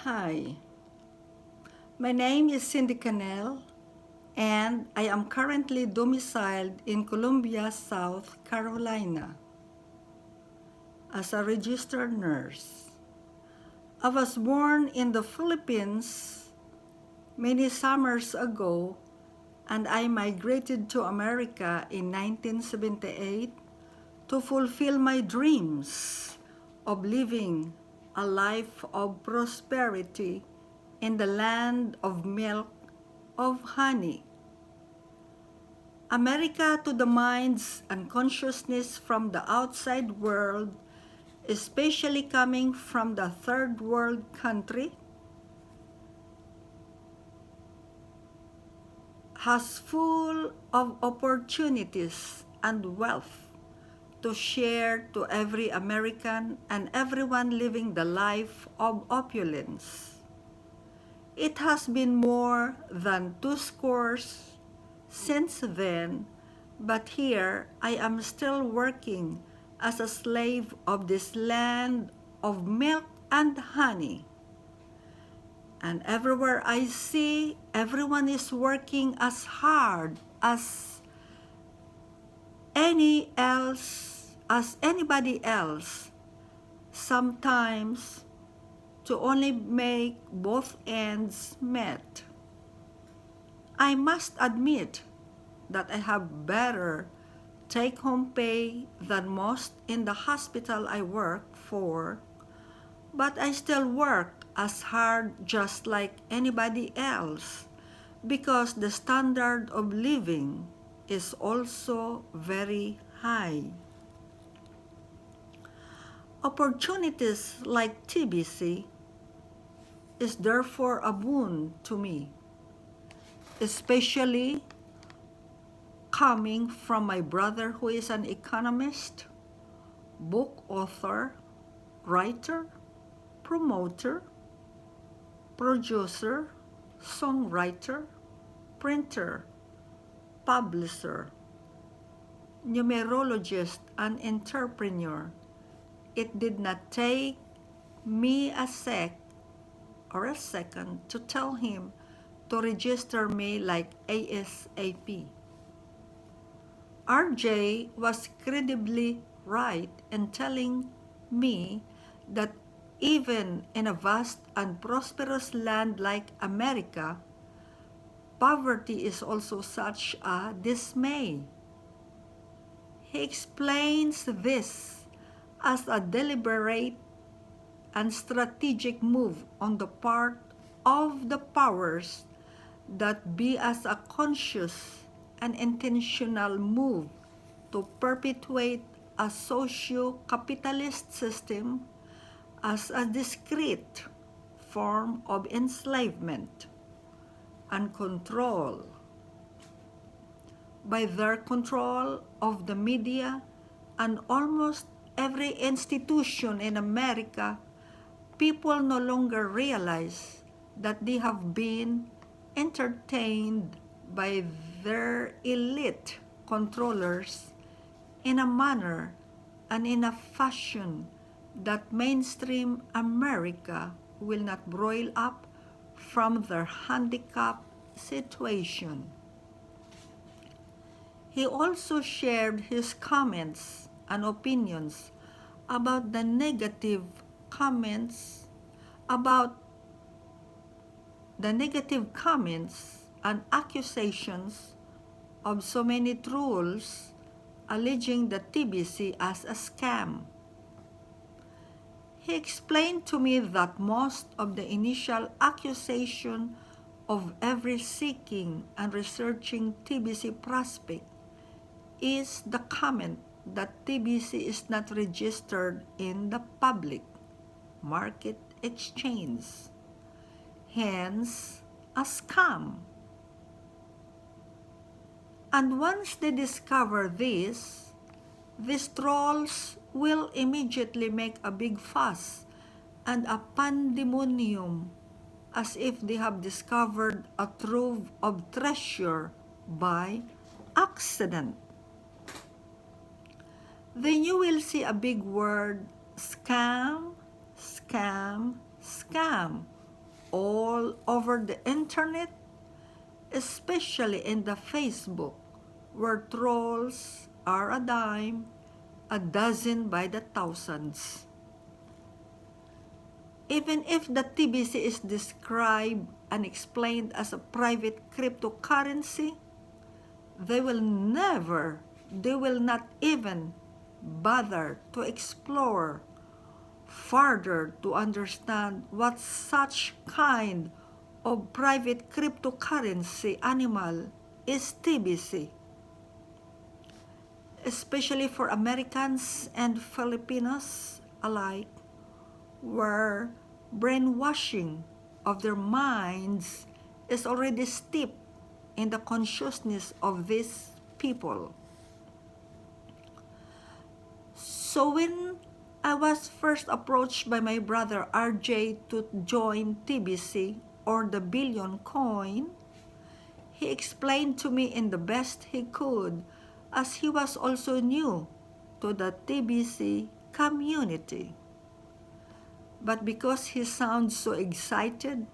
Hi, my name is Cindy Connell, and I am currently domiciled in Columbia, South Carolina, as a registered nurse. I was born in the Philippines many summers ago, and I migrated to America in 1978 to fulfill my dreams of living a life of prosperity in the land of milk, of honey. America to the minds and consciousness from the outside world, especially coming from the third world country, has full of opportunities and wealth to share to every American and everyone living the life of opulence. It has been more than 2 scores since then, but here I am still working as a slave of this land of milk and honey. And everywhere I see, everyone is working as hard as anybody else, sometimes to only make both ends met. I must admit that I have better take-home pay than most in the hospital I work for, but I still work as hard just like anybody else because the standard of living is also very high. Opportunities like TBC is therefore a boon to me, especially coming from my brother who is an economist, book author, writer, promoter, producer, songwriter, printer, publisher, numerologist, and entrepreneur. It did not take me a second to tell him to register me like ASAP. RJ was credibly right in telling me that even in a vast and prosperous land like America, poverty is also such a dismay. He explains this as a deliberate and strategic move on the part of the powers that be as a conscious and intentional move to perpetuate a socio-capitalist system as a discrete form of enslavement and control. By their control of the media and almost every institution in America, people no longer realize that they have been entertained by their elite controllers in a manner and in a fashion that mainstream America will not broil up from their handicapped situation. He also shared his comments and opinions about the negative comments and accusations of so many trolls alleging the TBC as a scam. He explained to me that most of the initial accusation of every seeking and researching TBC prospect is the comment that TBC is not registered in the public market exchange, hence a scam. And once they discover this, these trolls will immediately make a big fuss and a pandemonium as if they have discovered a trove of treasure by accident. Then you will see a big word, scam, scam, scam, all over the internet, especially in the Facebook, where trolls are a dime, a dozen by the thousands. Even if the TBC is described and explained as a private cryptocurrency, they will not even bother to explore further to understand what such kind of private cryptocurrency animal is TBC. Especially for Americans and Filipinos alike, where brainwashing of their minds is already steeped in the consciousness of these people. So when I was first approached by my brother RJ to join TBC, or the Billion Coin, he explained to me in the best he could, as he was also new to the TBC community. But because he sounds so excited,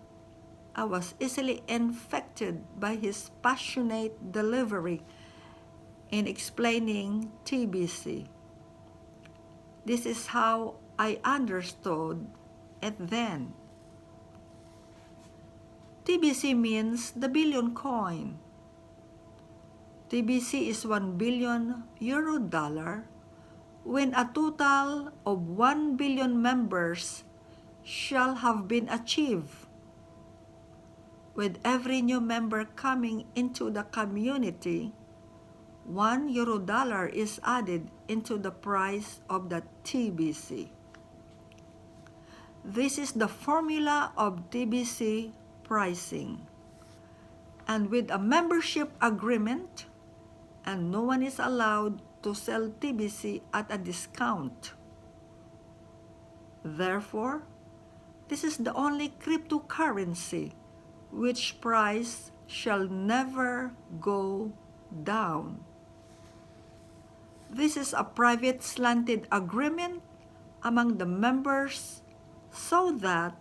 I was easily infected by his passionate delivery in explaining TBC. This is how I understood it then. TBC means the billion coin. TBC is 1 billion euro dollar when a total of 1 billion members shall have been achieved. With every new member coming into the community, 1 euro dollar is added into the price of the TBC. This is the formula of TBC pricing. And with a membership agreement, and no one is allowed to sell TBC at a discount. Therefore, this is the only cryptocurrency which price shall never go down. This is a private slanted agreement among the members so that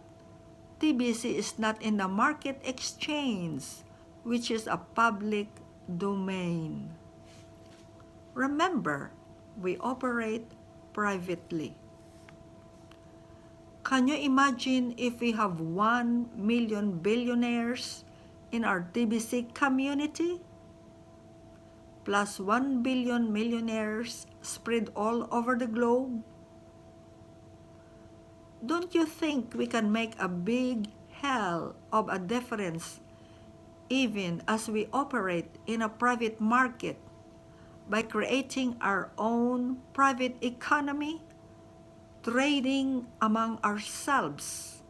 TBC is not in the market exchange, which is a public domain. Remember, we operate privately. Can you imagine if we have 1 million billionaires in our TBC community? Plus 1 billion millionaires spread all over the globe? Don't you think we can make a big hell of a difference even as we operate in a private market by creating our own private economy, trading among ourselves,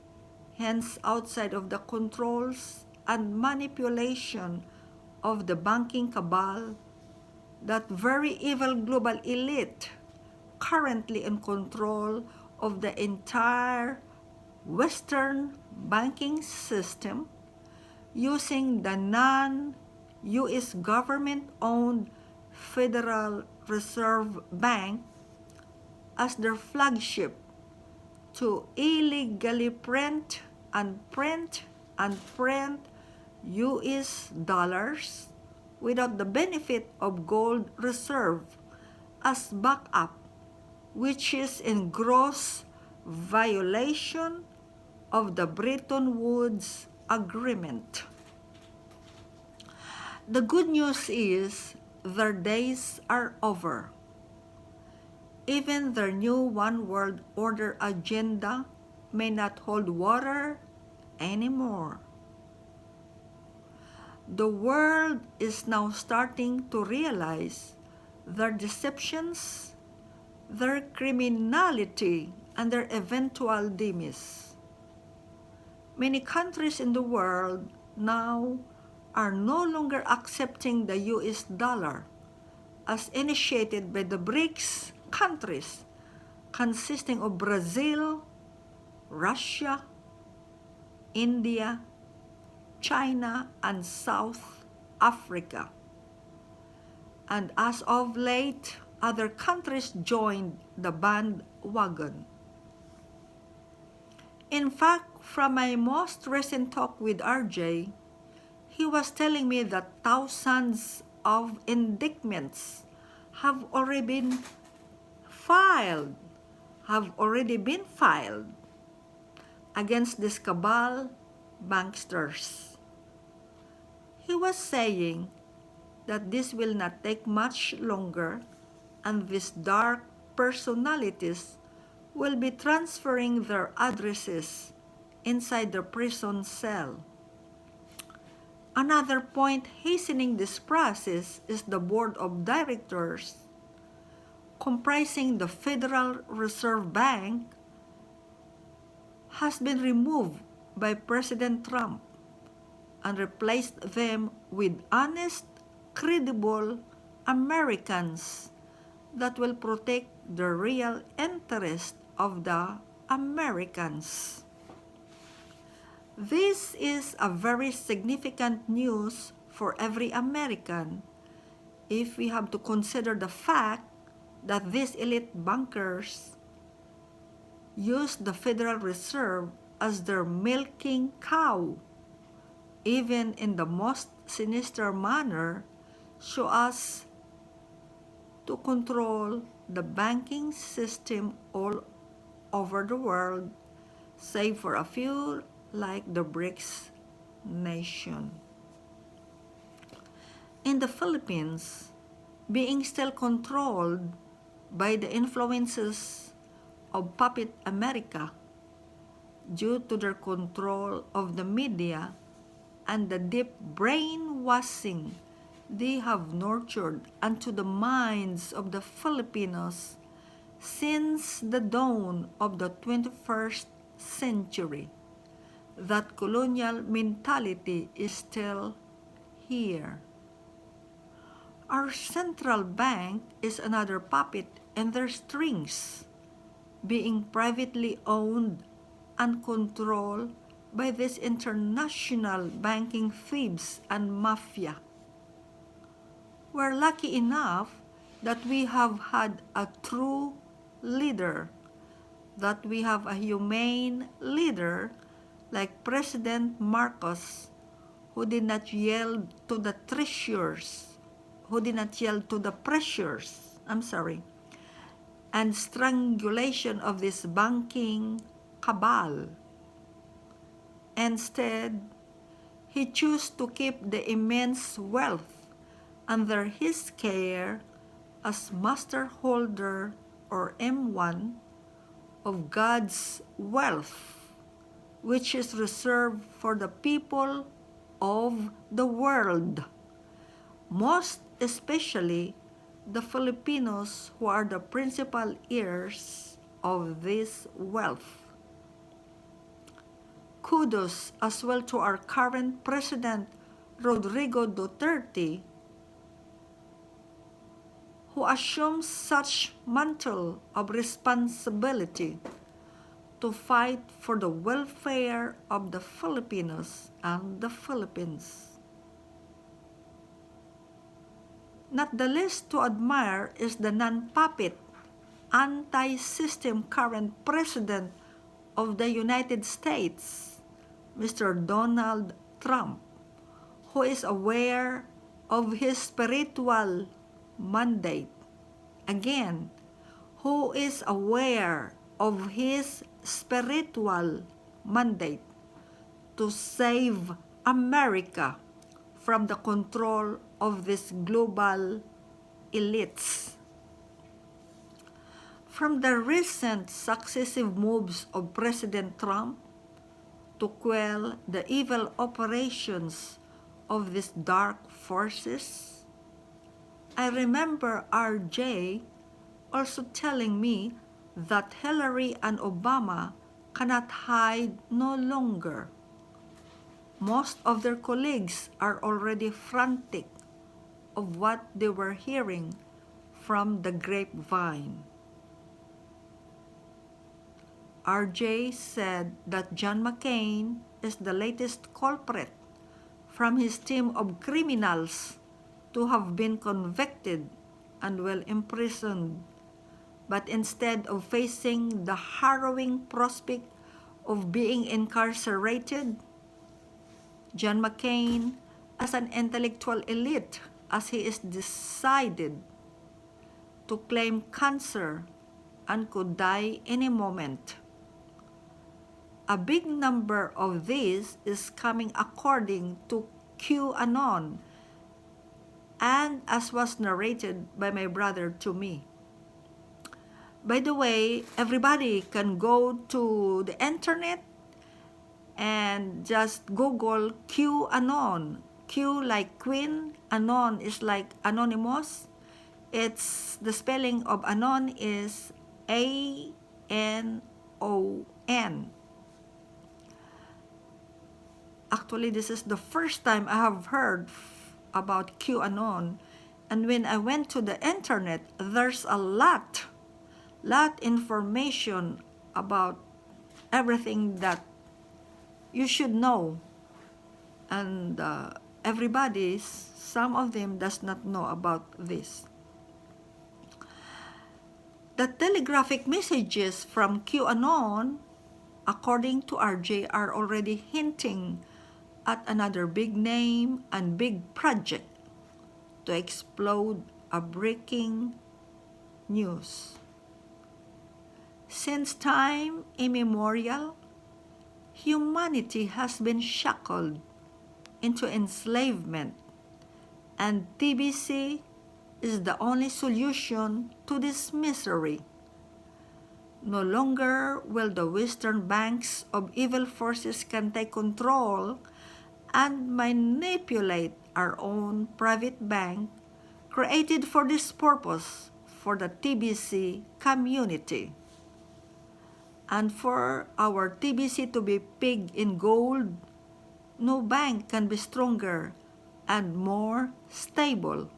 hence outside of the controls and manipulation of the banking cabal, that very evil global elite currently in control of the entire Western banking system, using the non-US government-owned Federal Reserve Bank as their flagship to illegally print US dollars without the benefit of gold reserve as backup, which is in gross violation of the Bretton Woods Agreement. The good news is their days are over. Even their new one world order agenda may not hold water anymore. The world is now starting to realize their deceptions, their criminality, and their eventual demise. Many countries in the world now are no longer accepting the US dollar as initiated by the BRICS countries consisting of Brazil, Russia, India, China, and South Africa. And as of late, other countries joined the bandwagon. In fact, from my most recent talk with RJ, he was telling me that thousands of indictments have already been filed, against these cabal banksters. He was saying that this will not take much longer and these dark personalities will be transferring their addresses inside the prison cell. Another point hastening this process is the board of directors, comprising the Federal Reserve Bank, has been removed by President Trump and replaced them with honest, credible Americans that will protect the real interest of the Americans. This is a very significant news for every American if we have to consider the fact that these elite bankers use the Federal Reserve as their milking cow, even in the most sinister manner, so as to control the banking system all over the world, save for a few like the BRICS nation. In the Philippines, being still controlled by the influences of Puppet America due to their control of the media and the deep brainwashing they have nurtured into the minds of the Filipinos since the dawn of the 21st century. That colonial mentality is still here. Our central bank is another puppet in their strings, being privately owned and controlled by these international banking thieves and mafia. We're lucky enough that we have had a true leader, that we have a humane leader like President Marcos, who did not yield to the pressures, and strangulation of this banking cabal. Instead, he chose to keep the immense wealth under his care as master holder, or M1, of God's wealth, which is reserved for the people of the world, most especially the Filipinos, who are the principal heirs of this wealth. Kudos as well to our current President Rodrigo Duterte, who assumes such mantle of responsibility to fight for the welfare of the Filipinos and the Philippines. Not the least to admire is the non-puppet, anti-system current President of the United States, Mr. Donald Trump, who is aware of his spiritual mandate. Again, who is aware of his spiritual mandate to save America from the control of these global elites. From the recent successive moves of President Trump to quell the evil operations of these dark forces, I remember RJ also telling me that Hillary and Obama cannot hide no longer. Most of their colleagues are already frantic of what they were hearing from the grapevine. RJ said that John McCain is the latest culprit from his team of criminals to have been convicted and well imprisoned, but instead of facing the harrowing prospect of being incarcerated, John McCain, as an intellectual elite, as he is decided to claim cancer and could die any moment. A big number of these is coming according to QAnon, and as was narrated by my brother to me. By the way, everybody can go to the internet and just Google QAnon. Q like Queen, Anon is like anonymous. It's the spelling of Anon is ANON. Actually, this is the first time I have heard about QAnon. And when I went to the internet, there's a lot information about everything that you should know. And some of them does not know about this. The telegraphic messages from QAnon, according to RJ, are already hinting at another big name and big project to explode a breaking news. Since time immemorial, humanity has been shackled into enslavement, and TBC is the only solution to this misery. No longer will the Western banks of evil forces can take control and manipulate our own private bank created for this purpose for the TBC community. And for our TBC to be pig in gold, no bank can be stronger and more stable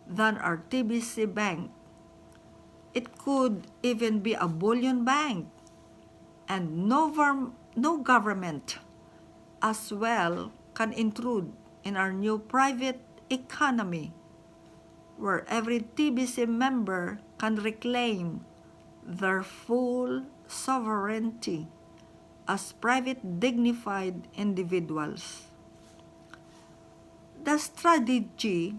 than our TBC bank. It could even be a bullion bank, and no government as well can intrude in our new private economy, where every TBC member can reclaim their full sovereignty as private dignified individuals. The strategy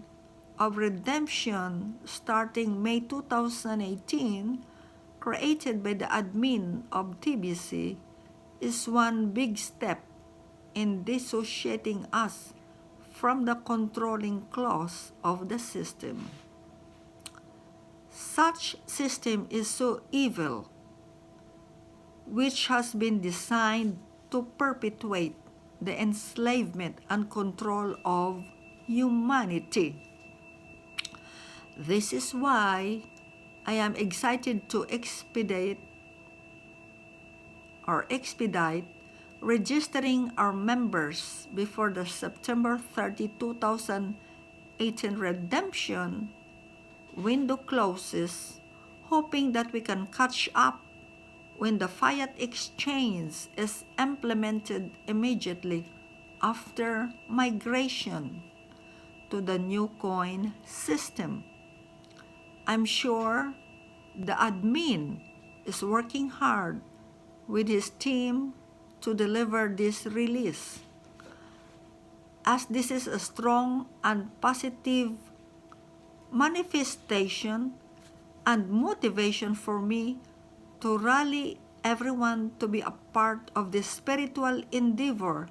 of redemption starting May 2018, created by the admin of TBC, is one big step in dissociating us from the controlling clause of the system. Such system is so evil, which has been designed to perpetuate the enslavement and control of humanity. This is why I am excited to expedite registering our members before the September 30, 2018 redemption window closes, hoping that we can catch up when the fiat exchange is implemented immediately after migration to the new coin system. I'm sure the admin is working hard with his team to deliver this release, as this is a strong and positive manifestation and motivation for me to rally everyone to be a part of this spiritual endeavor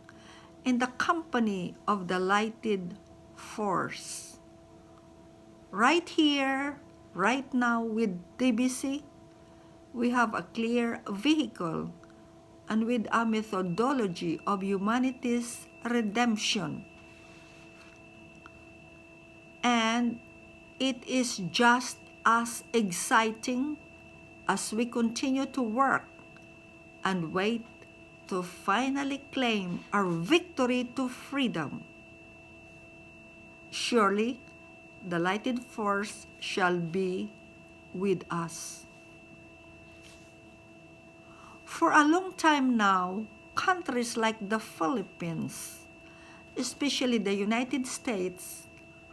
in the company of the lighted force. Right here, right now with TBC, we have a clear vehicle and with a methodology of humanity's redemption. And it is just as exciting as we continue to work and wait to finally claim our victory to freedom. Surely, the lighted force shall be with us. For a long time now, countries like the Philippines, especially the United States,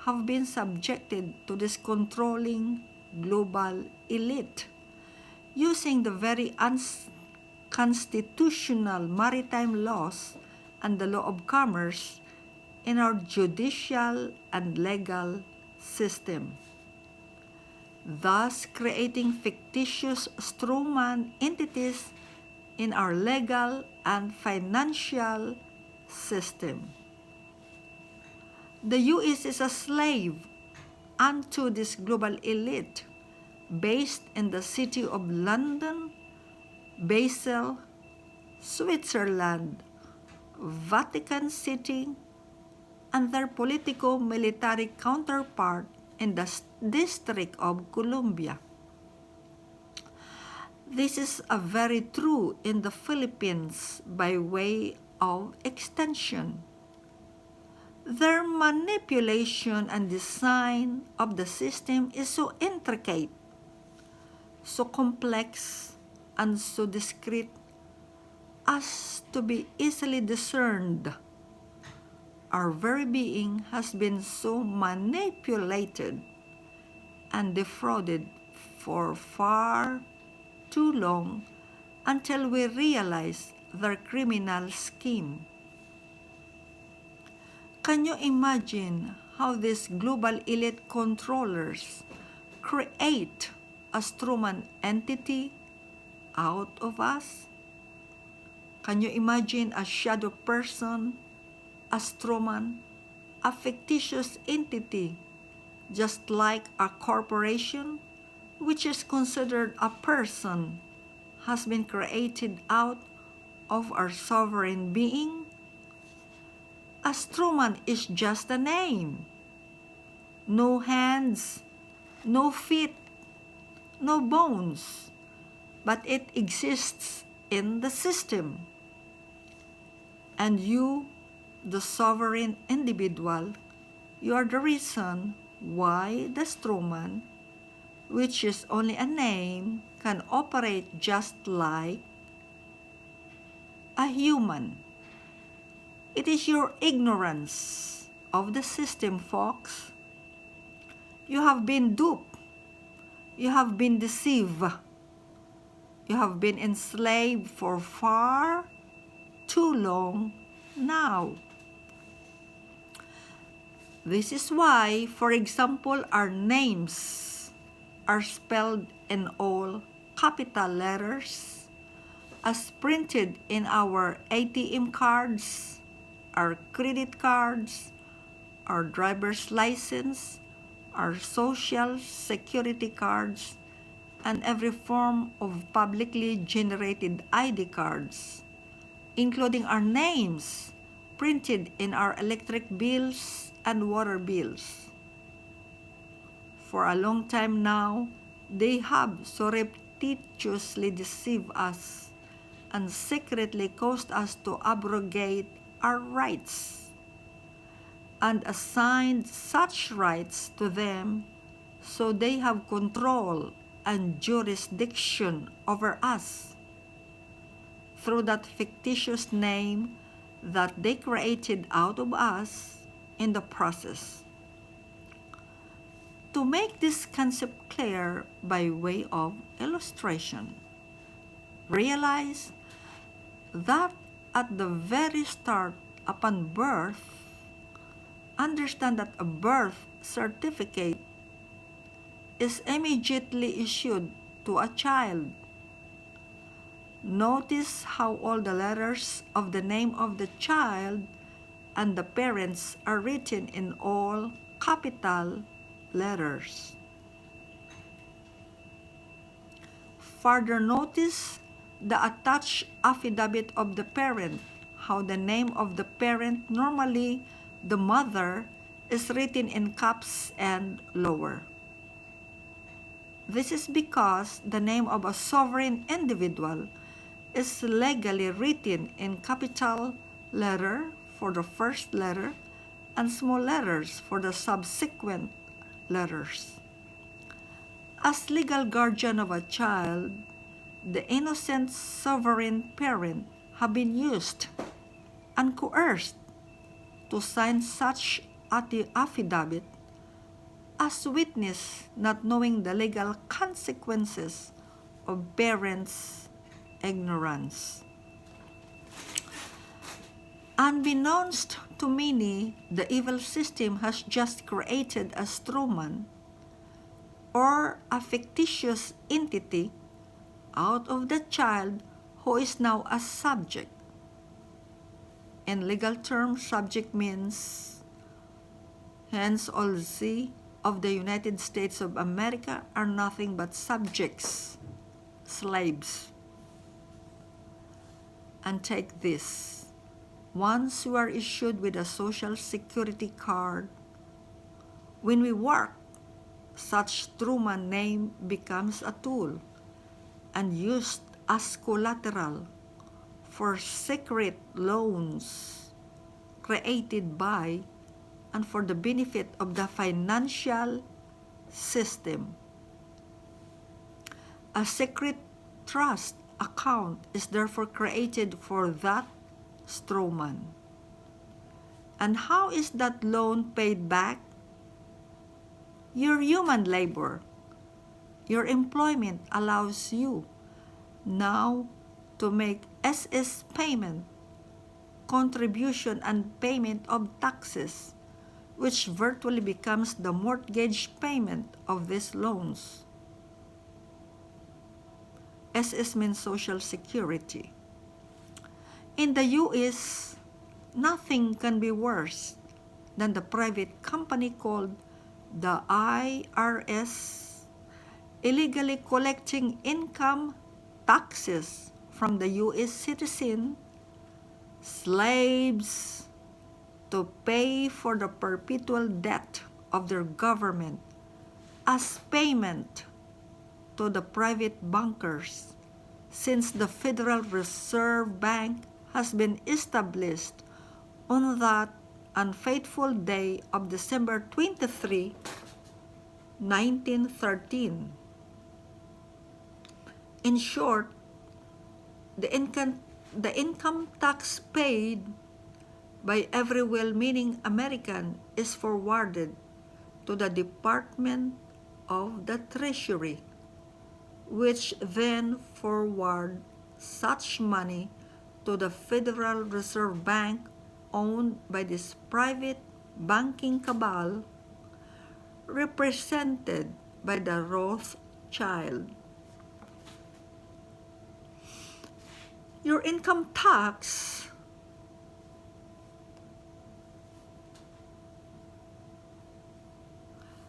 have been subjected to this controlling global elite, using the very constitutional maritime laws and the law of commerce in our judicial and legal system, thus creating fictitious strawman entities in our legal and financial system. The U.S. is a slave unto this global elite based in the city of London, Basel, Switzerland, Vatican City, and their politico-military counterpart in the District of Columbia. This is very true in the Philippines by way of extension. Their manipulation and design of the system is so intricate, so complex, and so discreet as to be easily discerned. Our very being has been so manipulated and defrauded for far too long until we realize their criminal scheme. Can you imagine how these global elite controllers create a strawman entity out of us? Can you imagine a shadow person, a strawman, a fictitious entity, just like a corporation, which is considered a person, has been created out of our sovereign being? A strawman is just a name. No hands, no feet, no bones, but it exists in the system. And you, the sovereign individual, you are the reason why the strawman, which is only a name, can operate just like a human. It is your ignorance of the system, folks. You have been duped. You have been deceived. You have been enslaved for far too long now. This is why, for example, our names are spelled in all capital letters, as printed in our ATM cards, our credit cards, our driver's license, our social security cards, and every form of publicly generated ID cards, including our names printed in our electric bills and water bills. For a long time now, they have surreptitiously deceived us and secretly caused us to abrogate our rights and assigned such rights to them, so they have control and jurisdiction over us through that fictitious name that they created out of us in the process. To make this concept clear by way of illustration, realize that at the very start, upon birth, understand that a birth certificate is immediately issued to a child. Notice how all the letters of the name of the child and the parents are written in all capital letters. Further, notice the attached affidavit of the parent, how the name of the parent, normally the mother, is written in caps and lower. This is because the name of a sovereign individual is legally written in capital letter for the first letter and small letters for the subsequent letters. As legal guardian of a child, the innocent sovereign parent have been used and coerced to sign such affidavit as witness, not knowing the legal consequences of parents' ignorance. Unbeknownst to many, the evil system has just created a strawman or a fictitious entity out of the child who is now a subject. In legal terms, subject means hence all Z of the United States of America are nothing but subjects, slaves. And take this. Once you are issued with a social security card, when we work, such Truman name becomes a tool and used as collateral for secret loans created by and for the benefit of the financial system. A secret trust account is therefore created for that strawman. And how is that loan paid back? Your human labor. Your employment allows you now to make SS payment, contribution, and payment of taxes, which virtually becomes the mortgage payment of these loans. SS means Social Security. In the US, nothing can be worse than the private company called the IRS illegally collecting income taxes from the US citizen, slaves, to pay for the perpetual debt of their government as payment to the private bankers, since the Federal Reserve Bank has been established on that unfaithful day of December 23, 1913. In short, the income tax paid by every well-meaning American is forwarded to the Department of the Treasury, which then forward such money to the Federal Reserve Bank owned by this private banking cabal represented by the Rothschild. Your income tax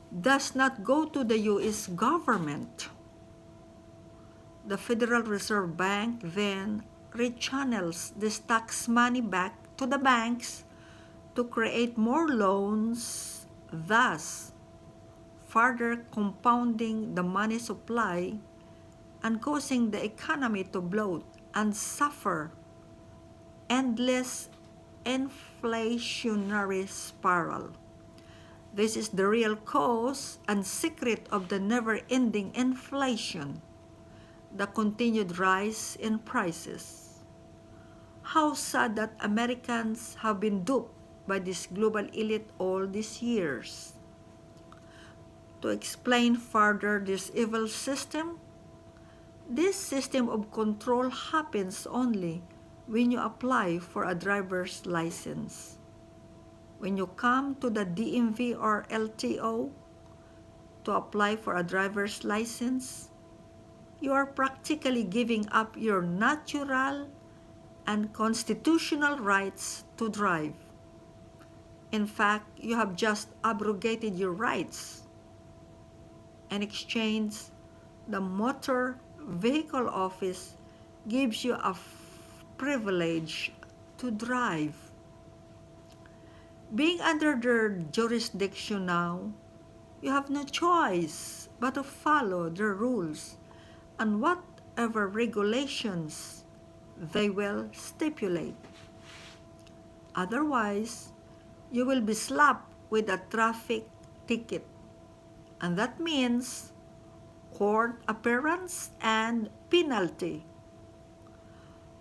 does not go to the U.S. government. The Federal Reserve Bank then rechannels this tax money back to the banks to create more loans, thus further compounding the money supply and causing the economy to bloat and suffer endless inflationary spiral. This is the real cause and secret of the never-ending inflation, the continued rise in prices. How sad that Americans have been duped by this global elite all these years. To explain further this evil system, this system of control happens only when you apply for a driver's license. When you come to the DMV or LTO to apply for a driver's license, you are practically giving up your natural and constitutional rights to drive. In fact, you have just abrogated your rights. In exchange, the Motor Vehicle Office gives you a privilege to drive. Being under their jurisdiction now, you have no choice but to follow their rules and whatever regulations they will stipulate. Otherwise, you will be slapped with a traffic ticket, and that means court appearance and penalty.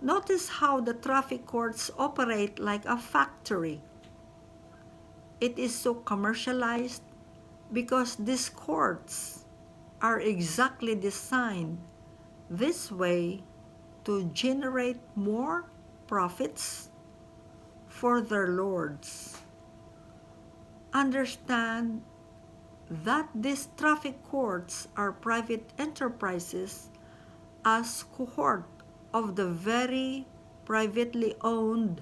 Notice how the traffic courts operate like a factory. It is so commercialized because these courts are exactly designed this way to generate more profits for their lords. Understand that these traffic courts are private enterprises as cohort of the very privately owned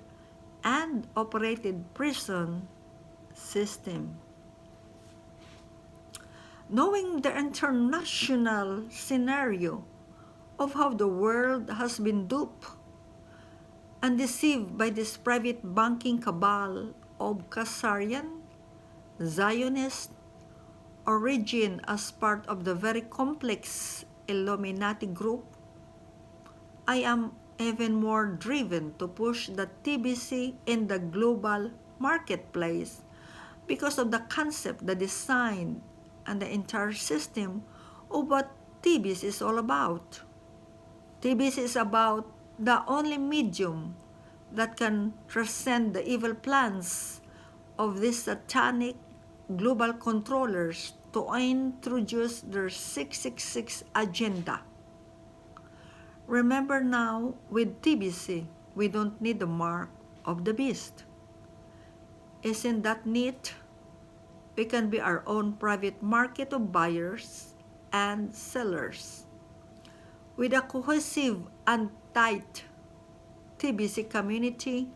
and operated prison system. Knowing the international scenario of how the world has been duped and deceived by this private banking cabal of Khazarian, Zionist origin as part of the very complex Illuminati group, I am even more driven to push the TBC in the global marketplace because of the concept, the design, and the entire system of what TBC is all about. TBC is about the only medium that can transcend the evil plans of these satanic global controllers to introduce their 666 agenda. Remember now, with TBC, we don't need the mark of the beast. Isn't that neat? We can be our own private market of buyers and sellers. With a cohesive and tight TBC community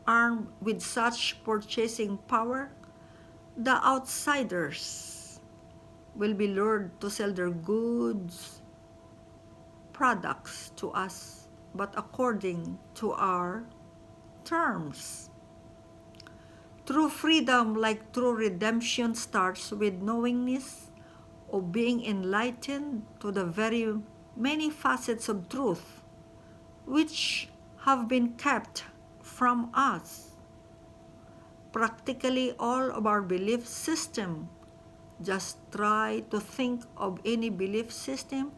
armed with such purchasing power, the outsiders will be lured to sell their goods, products to us, but according to our terms. True freedom, like true redemption, starts with knowingness of being enlightened to the very many facets of truth which have been kept from us. Practically all of our belief system. Just try to think of any belief system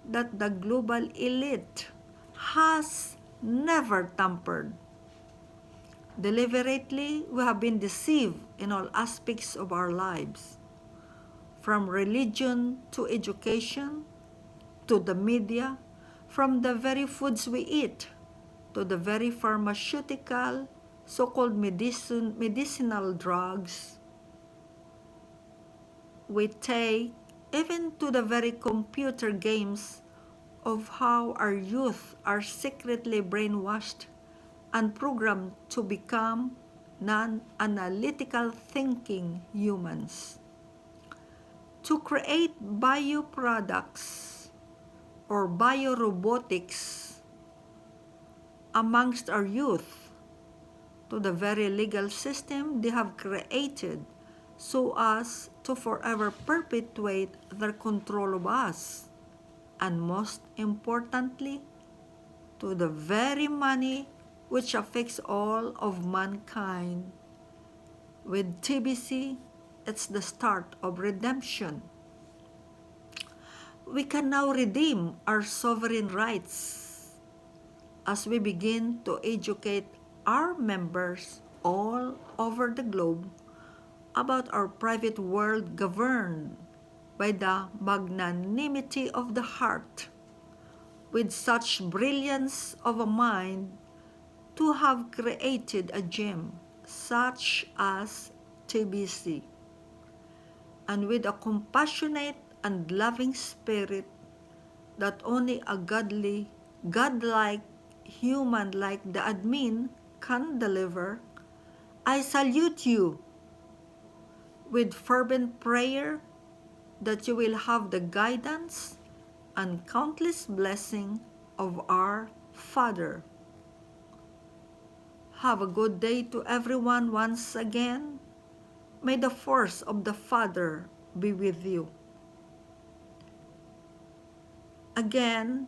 that the global elite has never tampered. Deliberately, we have been deceived in all aspects of our lives, from religion to education, to the media, from the very foods we eat, to the very pharmaceutical, so-called medicinal drugs we take, even to the very computer games of how our youth are secretly brainwashed and programmed to become non-analytical thinking humans. To create bioproducts or biorobotics amongst our youth, to the very legal system they have created so as to forever perpetuate their control of us, and most importantly, to the very money which affects all of mankind. With TBC, it's the start of redemption. We can now redeem our sovereign rights as we begin to educate our members all over the globe about our private world governed by the magnanimity of the heart, with such brilliance of a mind to have created a gem such as TBC, and with a compassionate and loving spirit that only a godly, godlike, human like the admin can deliver, I salute you with fervent prayer that you will have the guidance and countless blessing of our Father. Have a good day to everyone once again. May the force of the Father be with you. Again,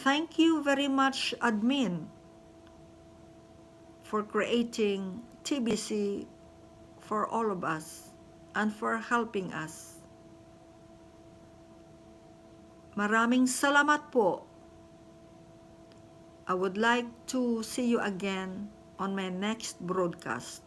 thank you very much, admin, for creating TBC for all of us and for helping us. Maraming salamat po. I would like to see you again on my next broadcast.